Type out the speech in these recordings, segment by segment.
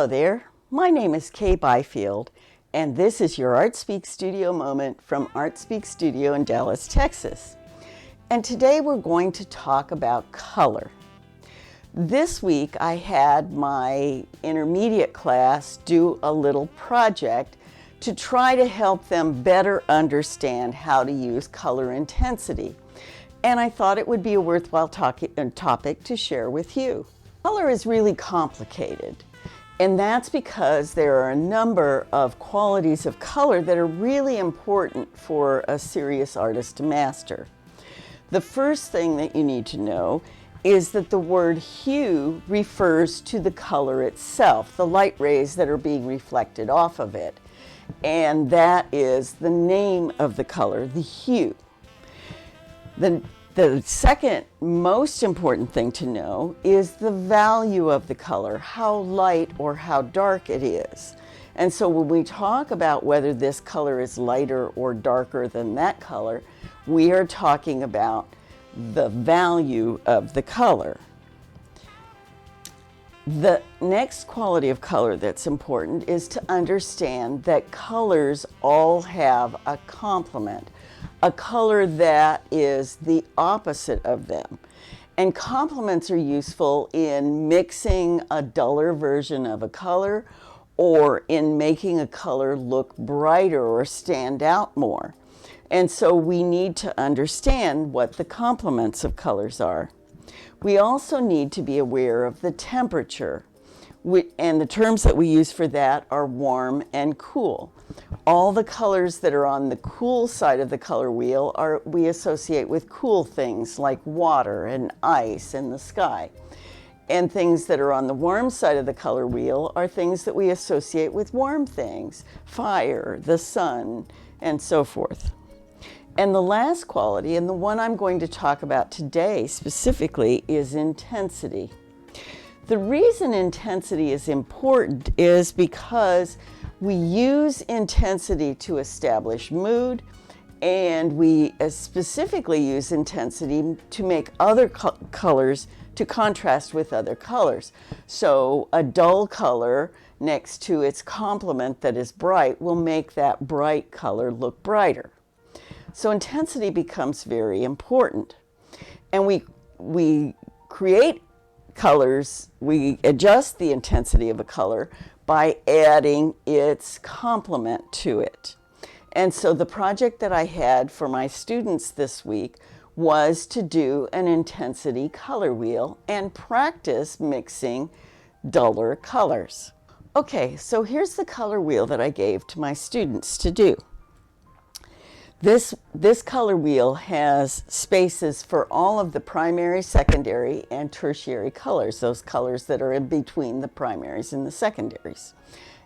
Hello there, my name is Kay Byfield, and this is your ArtSpeaks Studio moment from ArtSpeaks Studio in Dallas, Texas. And today we're going to talk about color. This week I had my intermediate class do a little project to try to help them better understand how to use color intensity. And I thought it would be a worthwhile topic to share with you. Color is really complicated. And that's because there are a number of qualities of color that are really important for a serious artist to master. The first thing that you need to know is that the word hue refers to the color itself, the light rays that are being reflected off of it. And that is the name of the color, the hue. The second most important thing to know is the value of the color, how light or how dark it is. And so when we talk about whether this color is lighter or darker than that color, we are talking about the value of the color. The next quality of color that's important is to understand that colors all have a complement, a color that is the opposite of them. And complements are useful in mixing a duller version of a color or in making a color look brighter or stand out more. And so we need to understand what the complements of colors are. We also need to be aware of the temperature, and the terms that we use for that are warm and cool. All the colors that are on the cool side of the color wheel we associate with cool things like water and ice and the sky. And things that are on the warm side of the color wheel are things that we associate with warm things, fire, the sun, and so forth. And the last quality, and the one I'm going to talk about today specifically, is intensity. The reason intensity is important is because we use intensity to establish mood, and we specifically use intensity to make other colors to contrast with other colors. So a dull color next to its complement that is bright will make that bright color look brighter. So intensity becomes very important. And we create colors, we adjust the intensity of a color by adding its complement to it. And so the project that I had for my students this week was to do an intensity color wheel and practice mixing duller colors. Okay, so here's the color wheel that I gave to my students to do. This color wheel has spaces for all of the primary, secondary, and tertiary colors, those colors that are in between the primaries and the secondaries.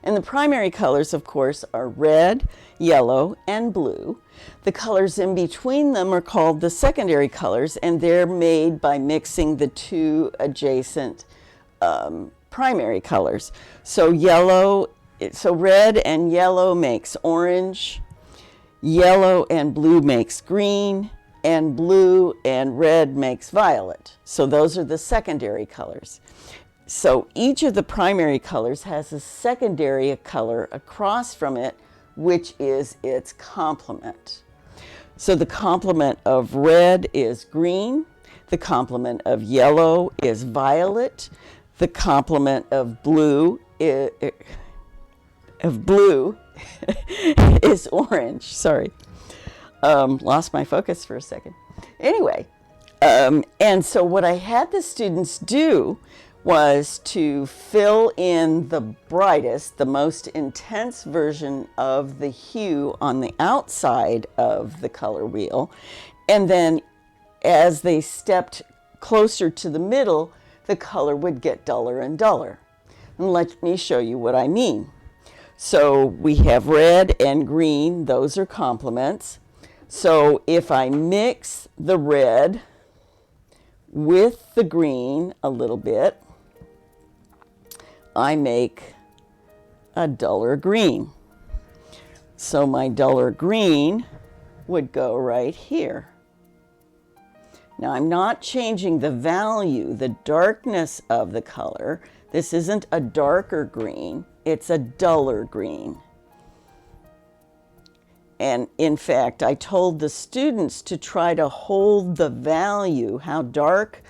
And the primary colors, of course, are red, yellow, and blue. The colors in between them are called the secondary colors, and they're made by mixing the two adjacent primary colors. So red and yellow makes orange, yellow and blue makes green, and blue and red makes violet. So those are the secondary colors. So each of the primary colors has a secondary color across from it, which is its complement. So the complement of red is green, the complement of yellow is violet, the complement of blue is orange. Sorry. Lost my focus for a second. Anyway, and so what I had the students do was to fill in the brightest, the most intense version of the hue on the outside of the color wheel. And then as they stepped closer to the middle, the color would get duller and duller. And let me show you what I mean. So we have red and green, those are complements. So if I mix the red with the green a little bit, I make a duller green. So my duller green would go right here. Now I'm not changing the value, the darkness of the color. This isn't a darker green, it's a duller green. And in fact, I told the students to try to hold the value, how dark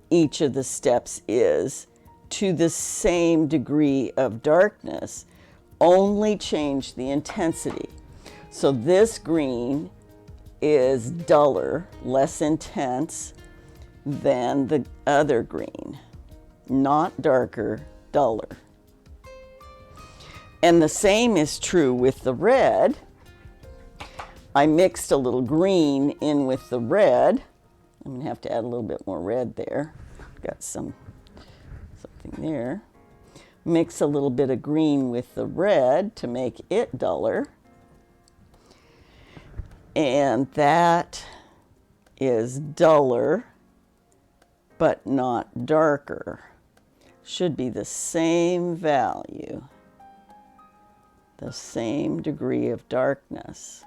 each of the steps is, to the same degree of darkness, only change the intensity. So this green is duller, less intense than the other green, not darker, duller. And the same is true with the red. I mixed a little green in with the red. I'm going to have to add a little bit more red there. Got something there. Mix a little bit of green with the red to make it duller. And that is duller, but not darker. Should be the same value, the same degree of darkness.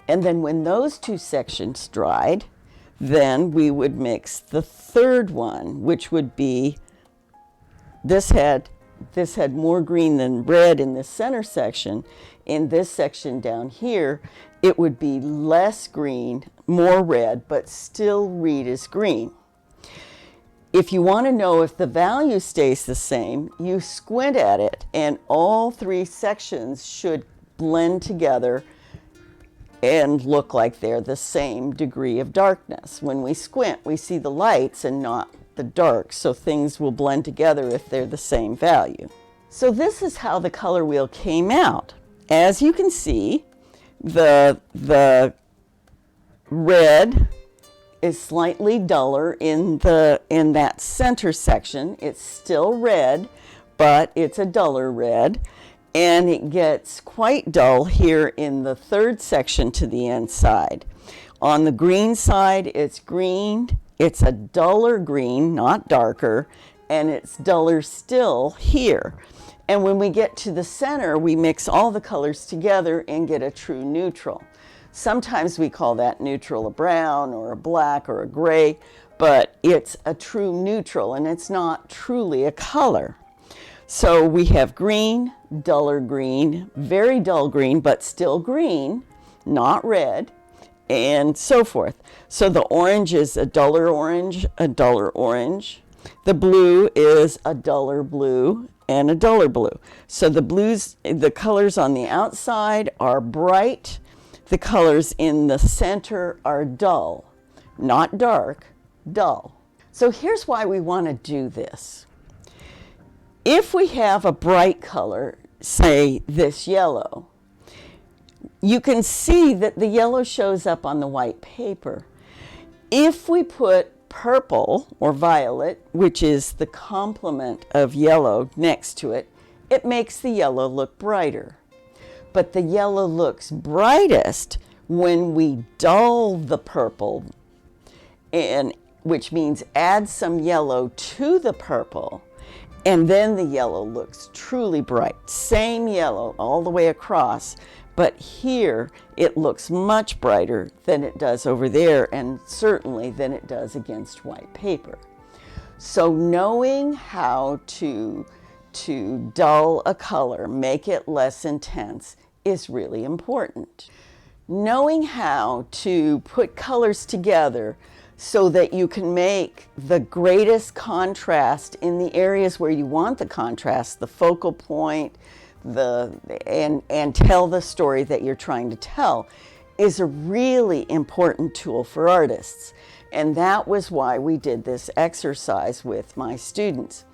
And then when those two sections dried, then we would mix the third one, which would be, this had more green than red in the center section. In this section down here, it would be less green, more red, but still read as green. If you want to know if the value stays the same, you squint at it, and all three sections should blend together and look like they're the same degree of darkness. When we squint, we see the lights and not the dark, so things will blend together if they're the same value. So this is how the color wheel came out. As you can see, the red is slightly duller in that center section. It's still red, but it's a duller red. And it gets quite dull here in the third section to the inside. On the green side, it's green. It's a duller green, not darker, and it's duller still here. And when we get to the center, we mix all the colors together and get a true neutral. Sometimes we call that neutral a brown or a black or a gray, but it's a true neutral, and it's not truly a color. So we have green, duller green, very dull green, but still green, not red, and so forth. So the orange is a duller orange, a duller orange. The blue is a duller blue and a duller blue. So the blues, the colors on the outside are bright. The colors in the center are dull, not dark, dull. So here's why we want to do this. If we have a bright color, say this yellow, you can see that the yellow shows up on the white paper. If we put purple or violet, which is the complement of yellow, next to it, it makes the yellow look brighter. But the yellow looks brightest when we dull the purple, and which means add some yellow to the purple. And then the yellow looks truly bright. Same yellow all the way across, but here it looks much brighter than it does over there, and certainly than it does against white paper. So knowing how to dull a color, make it less intense, is really important. Knowing how to put colors together so that you can make the greatest contrast in the areas where you want the contrast, the focal point, and tell the story that you're trying to tell, is a really important tool for artists. And that was why we did this exercise with my students.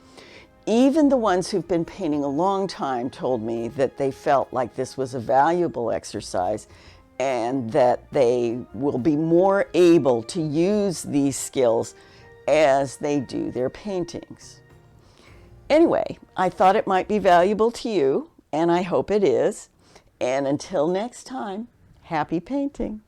Even the ones who've been painting a long time told me that they felt like this was a valuable exercise, and that they will be more able to use these skills as they do their paintings. Anyway, I thought it might be valuable to you, and I hope it is. And until next time, happy painting.